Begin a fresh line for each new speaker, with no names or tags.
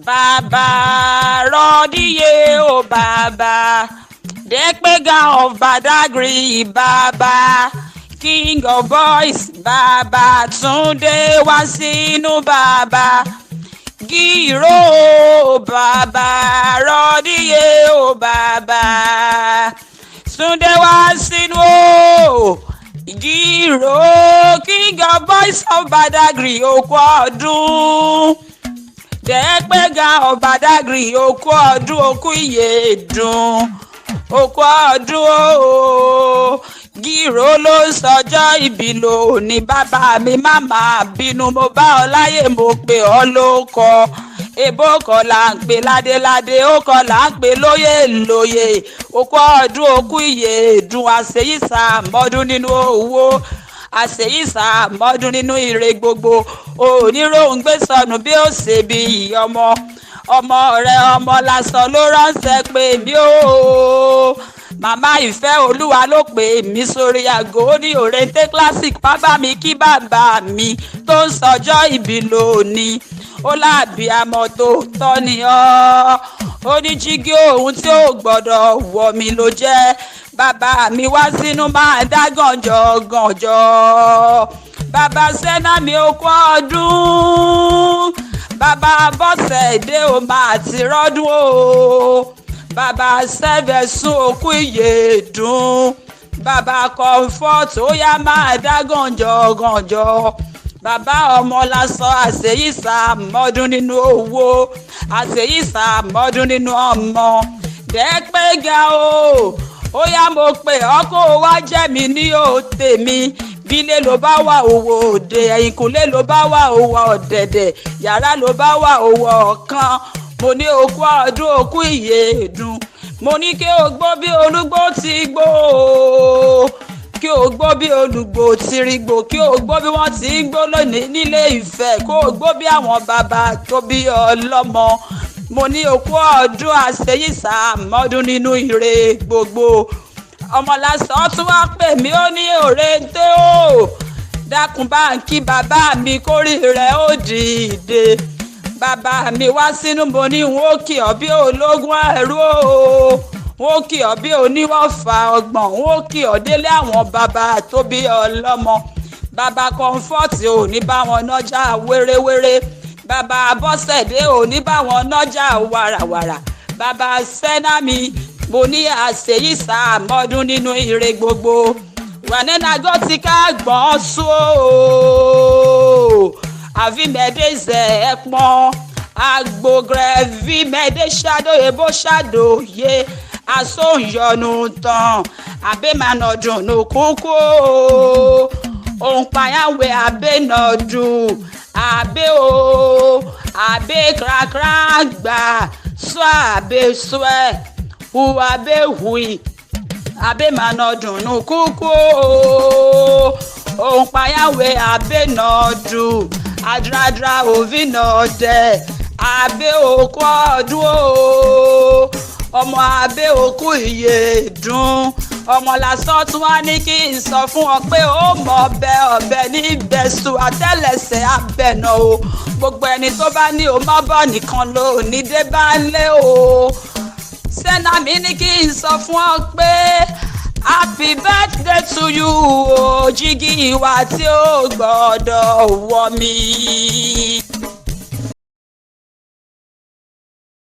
Baba Rodiye o Baba, the Eegun of Badagry Baba, King of Boys Baba, Tunde Wasinu Baba, Giro Baba Rodiye o Baba, Tunde Wasinu Giro, King of Boys of Badagry okú ọdún. The Eegun of Badagry okú ọdún okú ìyèdùn okú ọdún o. Gírò ló sọjọ́ ìbí lónìí bàbá mi má máa bínú mo bá ọ láyé mo pè ọ́ lóko. Èbó kọ́ là ń pè ládéládé ó kọ́ là ń pè lóyè lóyè okú ọdún okú ìyèdùn àṣeyísà mọ́dún nínú owó àṣeyísà mọ́dún nínú ire gbogbo oníròhùn gbé sọnù bí ó ṣe bí ọmọ rẹ ọmọ lásán ló ránṣẹ́ pé mí ó màmá ìfẹ́ olúwa ló pè mí sórí aago ó ní Orente'Classic bàbá mi kí bàbá mi tó ń sọjọ́ ìbí lónìí ó láàbí àmọ́ tó tọ́ ni ọ́ ó ní jígí òun tí ó gbọ́dọ̀ wọ̀ mí ló jẹ́ bàbá mi wá sínú máa dá gànjọ́ bàbá sẹ́nà mi okú ọdún bàbá Bọ́sẹ̀dé o máa ti rọ́dún o bàbá Sẹ́fẹ̀sùn okú ìyèdùn bàbá Comfort ó yá máa dá gànjọ́ bàbá ọmọ lásán àṣeyísà mọ́dún nínú owó àṣeyísà mọ́dún nínú ọmọ dẹ́pẹ́gà o ó yá mo pè ọ́ kó o wá jẹ́ mi ní òtè mi bílé ló bá wà òwò òde ẹ̀yìnkùlé ló bá wà òwò ọ̀dẹ̀dẹ̀ yàrá ló bá wà òwò ọ̀kan mo ní okú ọdún okú ìyèdùn mo ní kí o gbó bí olúgbó ti gbó kí o gbó bí olùgbò ti rí gbò kí o gbó bí wọ́n ti ń gbó lónìí nílé Ifẹ̀ kó o gbó bí àwọn bàbá tó bí ọlọ́mọ mo ní okú ọdún àṣeyísà mọ́dún nínú ire gbogbo ọmọ lásán tún wá pè mí ó ní Òrèǹté o dákun báńkì bàbá mi kórì rẹ̀ ó dìde bàbá mi wá sínú mo ní n ó kì ọ́ bí ológun ẹ̀rú o n ó kì ọ́ bí oníwọ̀fà ọgbọ̀n n ó kì ọ́ délé àwọn bàbá tó bí ọlọ́mọ bàbá Comfort ò ní bá wọn nájà wéréwéré bàbá Bọ́sẹ̀dé ò ní bá wọn nájà wàràwàrà bàbá sẹ́nà mi mo ní àṣeyísà mọ́dún nínú ire gbogbo wànẹ́nàgọ́ ti ká gbọ́n sún o àfimẹ́dẹ́sẹ̀ ẹ̀pọ́n agbógrẹ́ fimẹ́dẹ́ ṣàdóye bó ṣàdóye àsóyọ̀nù tán àbẹ́mánọ̀dùn nù kúkú òǹpàyàwé àbẹ́nọ̀dùn àbẹ́ o àbẹ́ krakra gbà sọ àbẹ́ sọ́ẹ̀ abe hui abe manọdun nu kuku ohun payawe abe nọdù adradra ovi nọdẹ abe okú ọdún o ọmọ abe okú ìyèdùn ọmọ lásán tún wá ní kí n sọ fún ọ pé ó mọ ọbẹ ní ìbẹ̀sù àtẹ́lẹsẹ̀ abẹ̀nà o gbogbo ẹni tó bá ní o má bọ̀ nìkan ló ní dé bá ń lé o sẹ́nà mi ní kí n sọ fún ọ pé happy birthday to you o jígí ìwà tí ó gbọ́dọ̀ wọ̀ mí.